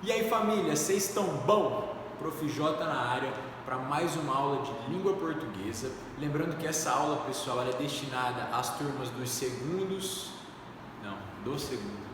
E aí família, vocês estão bom? Prof. J na área para mais uma aula de língua portuguesa. Lembrando que essa aula, pessoal, ela é destinada às turmas dos segundos, do segundo.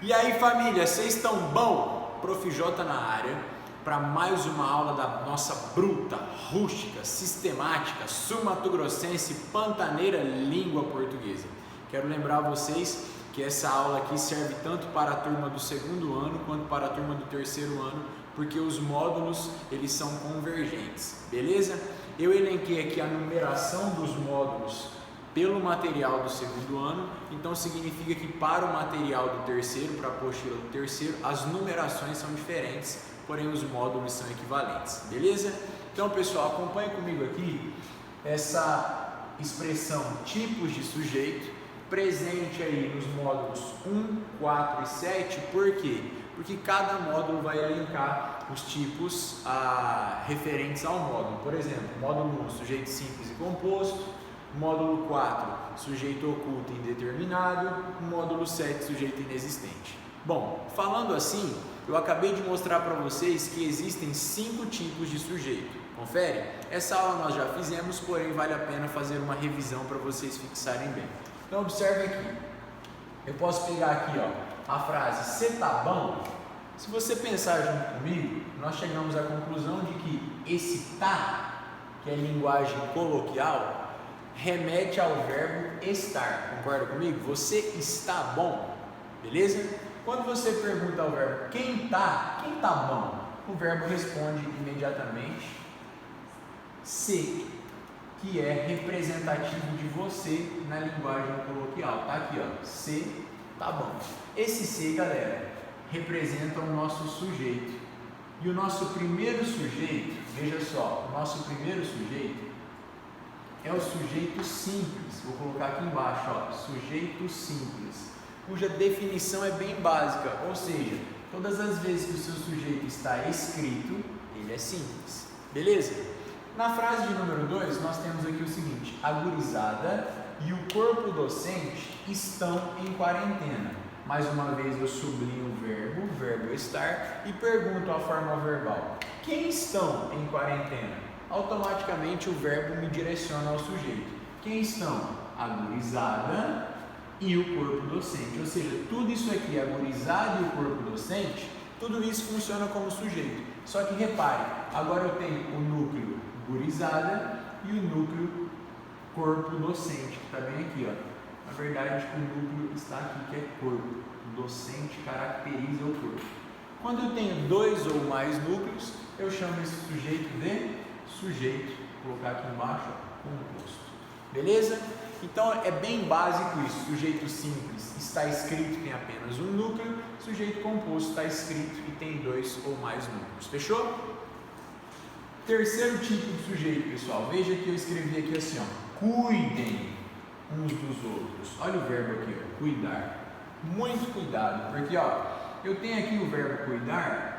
E aí família, vocês estão bom? Prof. J na área para mais uma aula da nossa bruta, rústica, sistemática, sul-mato-grossense, pantaneira língua portuguesa. Quero lembrar vocês que essa aula aqui serve tanto para a turma do segundo ano quanto para a turma do terceiro ano, porque os módulos eles são convergentes, beleza? Eu elenquei aqui a numeração dos módulos pelo material do segundo ano, então significa que para o material do terceiro, para a apostila do terceiro, as numerações são diferentes, porém os módulos são equivalentes, beleza? Então pessoal, acompanhe comigo aqui essa expressão tipos de sujeito, presente aí nos módulos 1, 4 e 7, por quê? Porque cada módulo vai elencar os tipos referentes ao módulo. Por exemplo, módulo 1, sujeito simples e composto, módulo 4, sujeito oculto e indeterminado, módulo 7, sujeito inexistente. Bom, falando assim, eu acabei de mostrar para vocês que existem 5 tipos de sujeito. Confere? Essa aula nós já fizemos, porém vale a pena fazer uma revisão para vocês fixarem bem. Então observe aqui, eu posso pegar aqui a frase "cê tá bom?". Se você pensar junto comigo, nós chegamos à conclusão de que esse tá, que é linguagem coloquial, remete ao verbo estar. Concorda comigo? Você está bom, beleza? Quando você pergunta ao verbo quem tá bom? O verbo responde imediatamente se, que é representativo de você na linguagem coloquial. Tá aqui, ó, se tá bom. Esse se, galera, representa o nosso sujeito. E o nosso primeiro sujeito, veja só, o nosso primeiro sujeito é o sujeito simples. Vou colocar aqui embaixo, ó, sujeito simples, cuja definição é bem básica, ou seja, todas as vezes que o seu sujeito está escrito, ele é simples. Beleza? Na frase de número 2, nós temos aqui o seguinte: a gurizada e o corpo docente estão em quarentena. Mais uma vez eu sublinho o verbo estar, e pergunto a forma verbal: quem estão em quarentena? Automaticamente o verbo me direciona ao sujeito. Quem estão? A gurizada e o corpo docente. Ou seja, tudo isso aqui, a gurizada e o corpo docente, tudo isso funciona como sujeito. Só que repare, agora eu tenho o núcleo gurizada e o núcleo corpo docente, que está bem aqui, ó. Na verdade, o núcleo está aqui, que é corpo. O docente caracteriza o corpo. Quando eu tenho 2 ou mais núcleos, eu chamo esse sujeito de sujeito. Vou colocar aqui embaixo, ó, composto. Beleza? Então é bem básico isso. Sujeito simples está escrito, tem apenas um núcleo. Sujeito composto está escrito e tem 2 ou mais núcleos. Fechou? Terceiro tipo de sujeito, pessoal. Veja que eu escrevi aqui assim, ó, cuidem uns dos outros. Olha o verbo aqui, ó, cuidar. Muito cuidado, porque ó, eu tenho aqui o verbo cuidar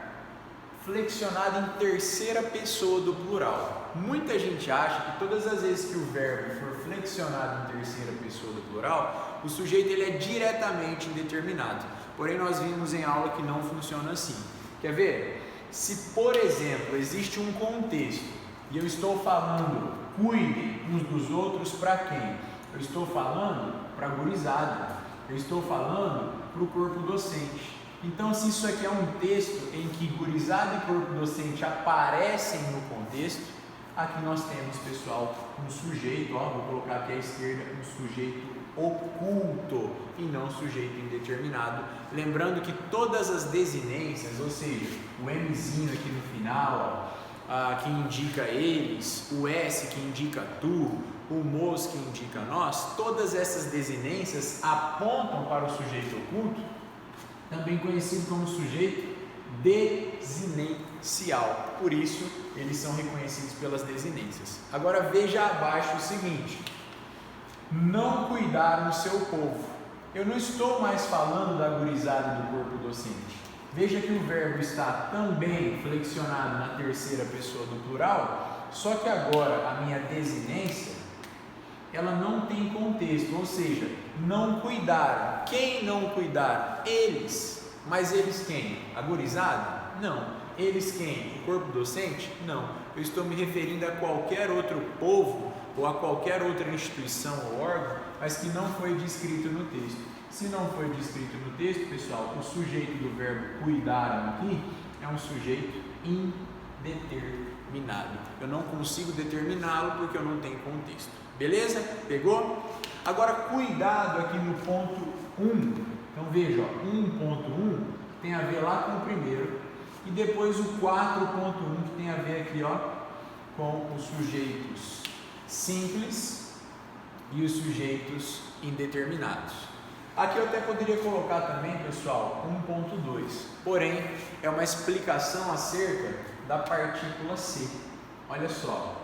flexionado em terceira pessoa do plural. Muita gente acha que todas as vezes que o verbo for flexionado em terceira pessoa do plural, o sujeito ele é diretamente indeterminado. Porém, nós vimos em aula que não funciona assim. Quer ver? Se, por exemplo, existe um contexto e eu estou falando cuidem uns dos outros para quem? Eu estou falando para a gurizada, eu estou falando para o corpo docente. Então, se isso aqui é um texto em que gurizada e corpo docente aparecem no contexto, aqui nós temos, pessoal, um sujeito, ó, vou colocar aqui à esquerda, um sujeito oculto e não sujeito indeterminado. Lembrando que todas as desinências, ou seja, o Mzinho aqui no final, ó, que indica eles, o S que indica tu, o mos que indica nós, todas essas desinências apontam para o sujeito oculto, também conhecido como sujeito desinencial. Por isso, eles são reconhecidos pelas desinências. Agora veja abaixo o seguinte: não cuidaram o seu povo. Eu não estou mais falando da gurizada e do corpo docente. Veja que o verbo está também flexionado na terceira pessoa do plural, só que agora a minha desinência ela não tem contexto, ou seja, não cuidaram. Quem não cuidaram? Eles. Mas eles quem? A gurizada? Não. Eles quem? O corpo docente? Não. Eu estou me referindo a qualquer outro povo ou a qualquer outra instituição ou órgão, mas que não foi descrito no texto. Se não foi descrito no texto, pessoal, o sujeito do verbo cuidaram aqui é um sujeito indeterminado. Eu não consigo determiná-lo porque eu não tenho contexto. Beleza? Pegou? Agora, cuidado aqui no ponto 1. Então veja, 1.1 tem a ver lá com o primeiro. E depois o 4.1 que tem a ver aqui, ó, com os sujeitos simples e os sujeitos indeterminados. Aqui eu até poderia colocar também, pessoal, 1.2. Porém, é uma explicação acerca da partícula C. Olha só.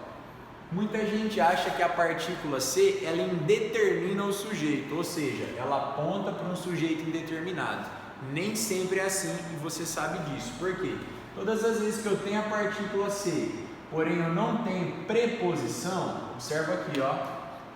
Muita gente acha que a partícula C, ela indetermina o sujeito, ou seja, ela aponta para um sujeito indeterminado. Nem sempre é assim e você sabe disso. Por quê? Todas as vezes que eu tenho a partícula C, porém eu não tenho preposição, observa aqui, ó,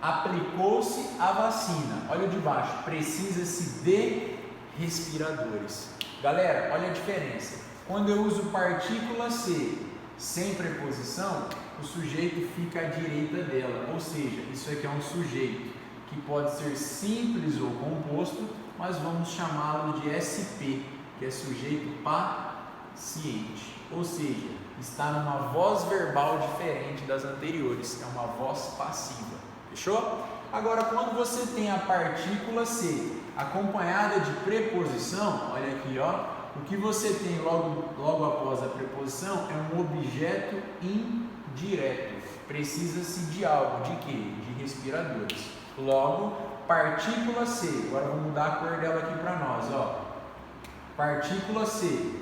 aplicou-se a vacina. Olha o de baixo, precisa-se de respiradores. Galera, olha a diferença. Quando eu uso partícula C sem preposição, o sujeito fica à direita dela, ou seja, isso aqui é um sujeito que pode ser simples ou composto, mas vamos chamá-lo de SP, que é sujeito paciente, ou seja, está numa voz verbal diferente das anteriores, é uma voz passiva, fechou? Agora, quando você tem a partícula C acompanhada de preposição, olha aqui, ó, o que você tem logo após a preposição é um objeto indireto. Precisa-se de algo, de quê? De respiradores. Logo, partícula C, agora vou mudar a cor dela aqui para nós, ó. Partícula C,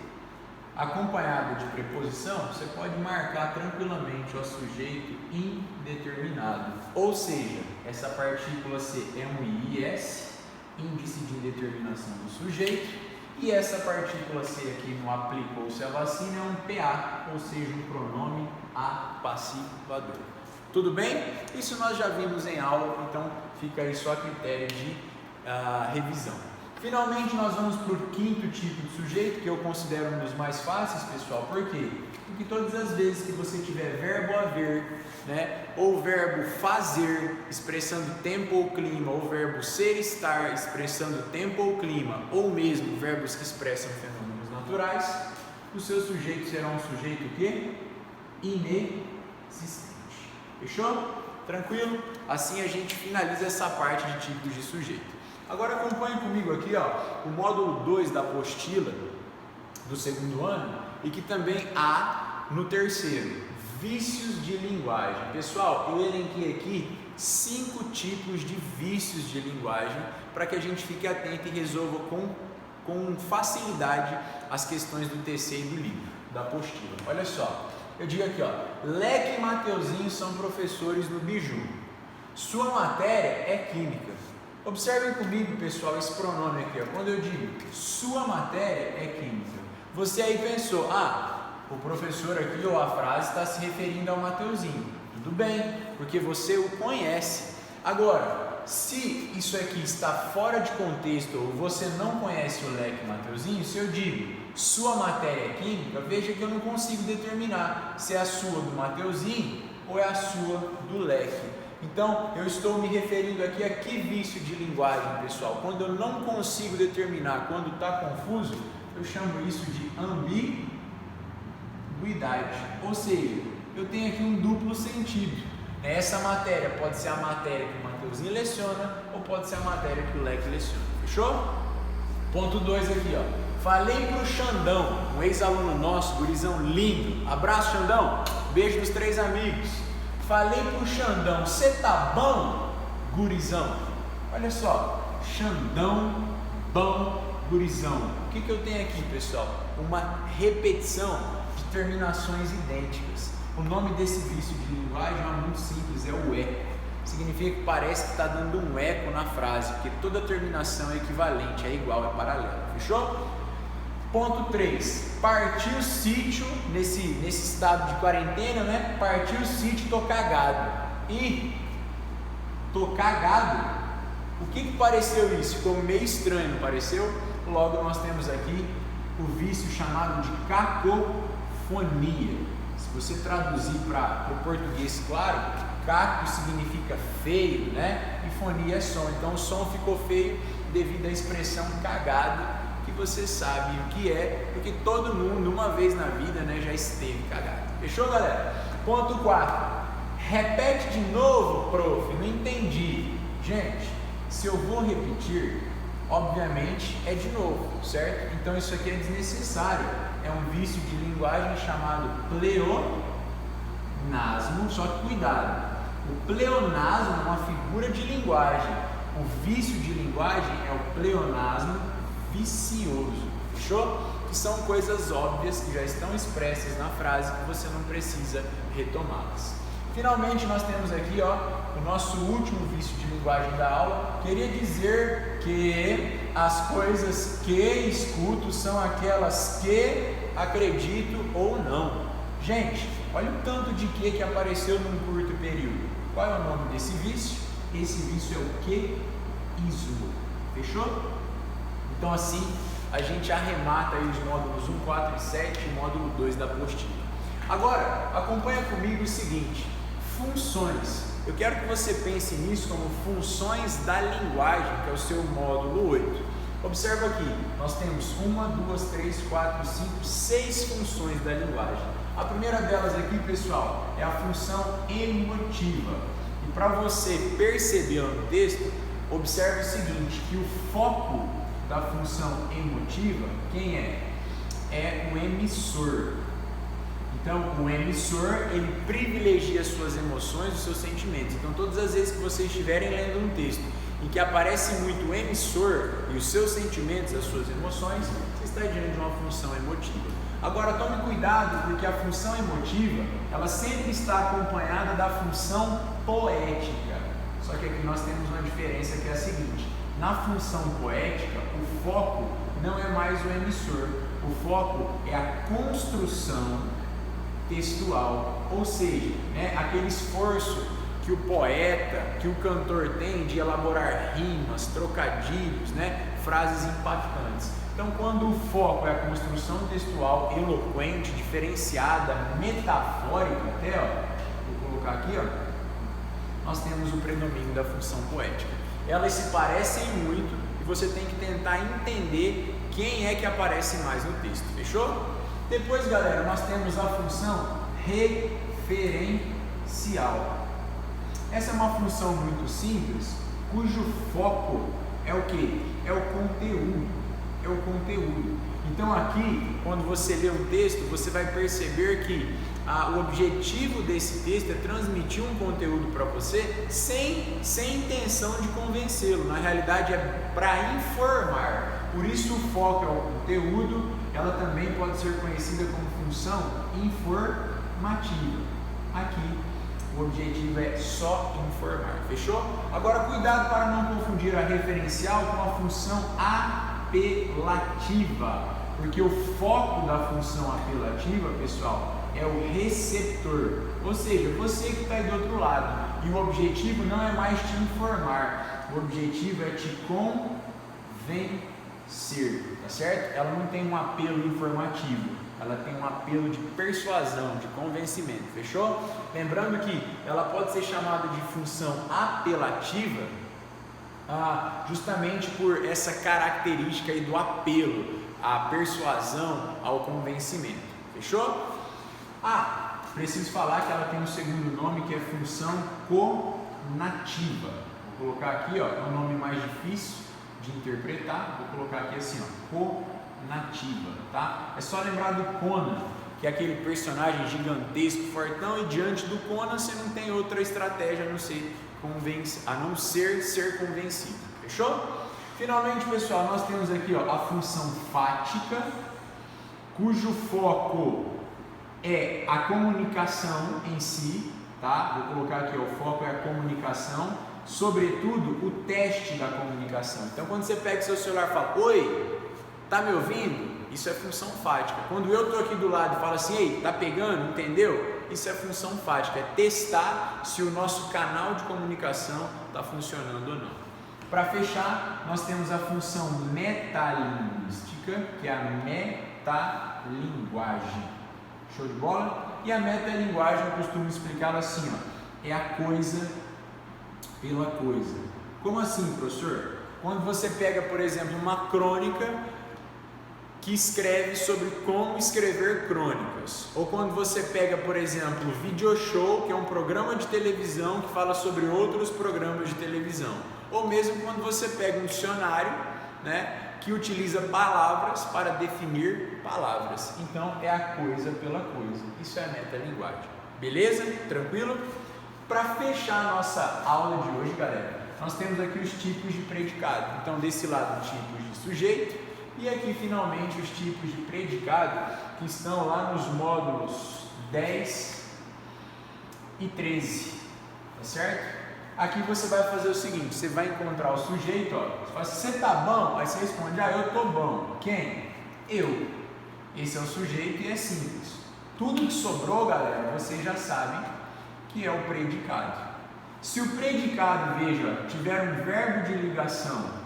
acompanhada de preposição, você pode marcar tranquilamente o sujeito indeterminado. Ou seja, essa partícula C é um IS, índice de indeterminação do sujeito. E essa partícula C aqui no aplicou-se a vacina é um PA, ou seja, um pronome apassivador. Tudo bem? Isso nós já vimos em aula, então fica aí só a critério de revisão. Finalmente nós vamos para o quinto tipo de sujeito, que eu considero um dos mais fáceis, pessoal. Por quê? Porque todas as vezes que você tiver verbo haver, né, ou verbo fazer, expressando tempo ou clima, ou verbo ser, estar, expressando tempo ou clima, ou mesmo verbos que expressam fenômenos naturais, o seu sujeito será um sujeito o quê? Inexistente. Fechou? Tranquilo? Assim a gente finaliza essa parte de tipos de sujeito. Agora acompanhe comigo aqui, ó, o módulo 2 da apostila do segundo ano e que também há no terceiro, vícios de linguagem. Pessoal, eu elenquei aqui 5 tipos de vícios de linguagem para que a gente fique atento e resolva com facilidade as questões do TC e do livro, da apostila. Olha só, eu digo aqui, ó, Leque e Mateuzinho são professores no Biju. Sua matéria é química. Observem comigo, pessoal, esse pronome aqui, ó. Quando eu digo sua matéria é química, você aí pensou, o professor aqui ou a frase está se referindo ao Mateuzinho. Tudo bem, porque você o conhece. Agora, se isso aqui está fora de contexto ou você não conhece o Leque Mateuzinho, se eu digo sua matéria é química, veja que eu não consigo determinar se é a sua do Mateuzinho ou é a sua do Leque. Então, eu estou me referindo aqui a que vício de linguagem, pessoal? Quando eu não consigo determinar, quando está confuso, eu chamo isso de ambiguidade. Ou seja, eu tenho aqui um duplo sentido. Essa matéria pode ser a matéria que o Mateuzinho leciona ou pode ser a matéria que o Leque leciona. Fechou? Ponto 2 aqui, ó. Falei pro Xandão, um ex-aluno nosso, gurizão lindo. Abraço, Xandão. Beijo dos 3 amigos. Falei pro Xandão, cê tá bom, gurizão? Olha só, Xandão, bom, gurizão. O que eu tenho aqui, pessoal? Uma repetição de terminações idênticas. O nome desse vício de linguagem é muito simples, é o eco. Significa que parece que está dando um eco na frase, porque toda terminação é equivalente, é igual, é paralela. Fechou? Ponto 3, partiu o sítio, nesse estado de quarentena, né? Partiu o sítio, tô cagado. E tô cagado. O que pareceu isso? Ficou meio estranho, não pareceu? Logo nós temos aqui o vício chamado de cacofonia. Se você traduzir para o português, claro, caco significa feio, né? E fonia é som. Então o som ficou feio devido à expressão cagado, que você sabe o que é, porque todo mundo, uma vez na vida, né, já esteve cagado. Fechou, galera? Ponto 4. Repete de novo, prof. Não entendi. Gente, se eu vou repetir, obviamente é de novo, certo? Então isso aqui é desnecessário. É um vício de linguagem chamado pleonasmo, só que cuidado. O pleonasmo é uma figura de linguagem. O vício de linguagem é o pleonasmo vicioso. Fechou? Que são coisas óbvias que já estão expressas na frase que você não precisa retomá-las. Finalmente nós temos aqui o nosso último vício de linguagem da aula. Queria dizer que as coisas que escuto são aquelas que acredito ou não. Gente, olha o tanto de que apareceu num curto período. Qual é o nome desse vício? Esse vício é o queísmo. Fechou? Então assim a gente arremata aí os módulos 1, 4 e 7 e o módulo 2 da apostila. Agora, acompanha comigo o seguinte: funções. Eu quero que você pense nisso como funções da linguagem, que é o seu módulo 8. Observa aqui, nós temos 1, 2, 3, 4, 5, 6 funções da linguagem. A primeira delas aqui, pessoal, é a função emotiva. E para você perceber no texto, observe o seguinte, que o foco da função emotiva, quem é? É o emissor. Então, o emissor, ele privilegia as suas emoções, os seus sentimentos. Então, todas as vezes que vocês estiverem lendo um texto em que aparece muito o emissor e os seus sentimentos, as suas emoções, você está diante de uma função emotiva. Agora, tome cuidado, porque a função emotiva, ela sempre está acompanhada da função poética. Só que aqui nós temos uma diferença que é a seguinte: na função poética, o foco não é mais o emissor, o foco é a construção textual, ou seja, aquele esforço que o poeta, que o cantor tem de elaborar rimas, trocadilhos, frases impactantes. Então, quando o foco é a construção textual eloquente, diferenciada, metafórica até, vou colocar aqui, nós temos o predomínio da função poética. Elas se parecem muito e você tem que tentar entender quem é que aparece mais no texto, fechou? Depois, galera, nós temos a função referencial. Essa é uma função muito simples, cujo foco é o que? É o conteúdo. É o conteúdo. Então aqui, quando você lê um texto, você vai perceber que o objetivo desse texto é transmitir um conteúdo para você sem intenção de convencê-lo. Na realidade é para informar. Por isso o foco é o conteúdo. Ela também pode ser conhecida como função informativa. Aqui o objetivo é só informar, fechou? Agora cuidado para não confundir a referencial com a função apelativa, porque o foco da função apelativa, pessoal, é o receptor, ou seja, você que está aí do outro lado, e o objetivo não é mais te informar, o objetivo é te convencer, tá certo? Ela não tem um apelo informativo, ela tem um apelo de persuasão, de convencimento, fechou? Lembrando que ela pode ser chamada de função apelativa justamente por essa característica aí do apelo, a persuasão ao convencimento, fechou? Preciso falar que ela tem um segundo nome que é função conativa. Vou colocar aqui, é um nome mais difícil de interpretar, vou colocar aqui assim, conativa, tá? É só lembrar do Conan, que é aquele personagem gigantesco, fortão, e diante do Conan você não tem outra estratégia a não ser ser convencido, fechou? Finalmente, pessoal, nós temos aqui a função fática, cujo foco é a comunicação em si, tá? Vou colocar aqui, o foco é a comunicação, sobretudo o teste da comunicação. Então, quando você pega seu celular e fala, oi, tá me ouvindo? Isso é função fática. Quando eu estou aqui do lado e falo assim, ei, tá pegando, entendeu? Isso é função fática, é testar se o nosso canal de comunicação está está funcionando ou não. Para fechar, nós temos a função metalinguística, que é a metalinguagem. Show de bola? E a metalinguagem eu costumo explicá-la assim, ó, é a coisa pela coisa. Como assim, professor? Quando você pega, por exemplo, uma crônica que escreve sobre como escrever crônicas, ou quando você pega, por exemplo, o Video Show, que é um programa de televisão que fala sobre outros programas de televisão, ou mesmo quando você pega um dicionário, né, que utiliza palavras para definir palavras. Então é a coisa pela coisa. Isso é a metalinguagem. Beleza? Tranquilo? Para fechar a nossa aula de hoje, galera, nós temos aqui os tipos de predicado. Então desse lado, tipos de sujeito, e aqui finalmente os tipos de predicado que estão lá nos módulos 10 e 13. Tá certo? Aqui você vai fazer o seguinte, você vai encontrar o sujeito, ó, você fala assim, você tá bom? Aí você responde, eu tô bom. Quem? Eu. Esse é o sujeito e é simples. Tudo que sobrou, galera, vocês já sabem que é o predicado. Se o predicado, veja, tiver um verbo de ligação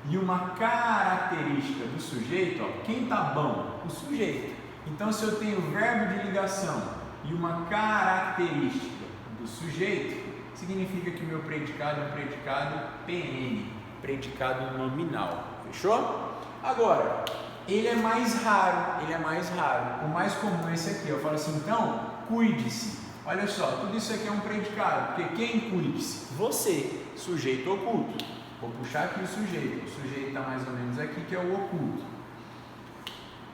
e uma característica do sujeito, ó, quem tá bom? O sujeito. Então, se eu tenho verbo de ligação e uma característica do sujeito, significa que o meu predicado é um predicado PN, predicado nominal. Fechou? Agora, ele é mais raro. O mais comum é esse aqui. Eu falo assim, então, cuide-se. Olha só, tudo isso aqui é um predicado, porque quem cuide-se? Você, sujeito oculto. Vou puxar aqui o sujeito está mais ou menos aqui, que é o oculto.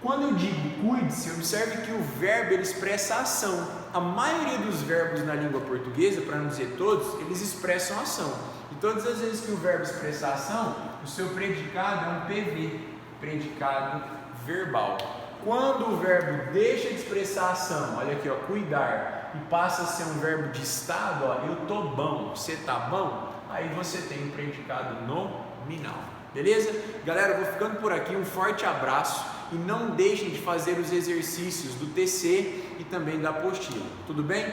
Quando eu digo cuide-se, observe que o verbo ele expressa a ação. A maioria dos verbos na língua portuguesa, para não dizer todos, eles expressam ação. E todas as vezes que o verbo expressa ação, o seu predicado é um PV, predicado verbal. Quando o verbo deixa de expressar ação, olha aqui, ó, cuidar, e passa a ser um verbo de estado, ó, eu tô bom, você tá bom, aí você tem um predicado nominal. Beleza? Galera, eu vou ficando por aqui, um forte abraço e não deixem de fazer os exercícios do TC e também da apostila. Tudo bem?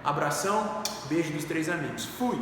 Abração, beijo dos 3 amigos. Fui!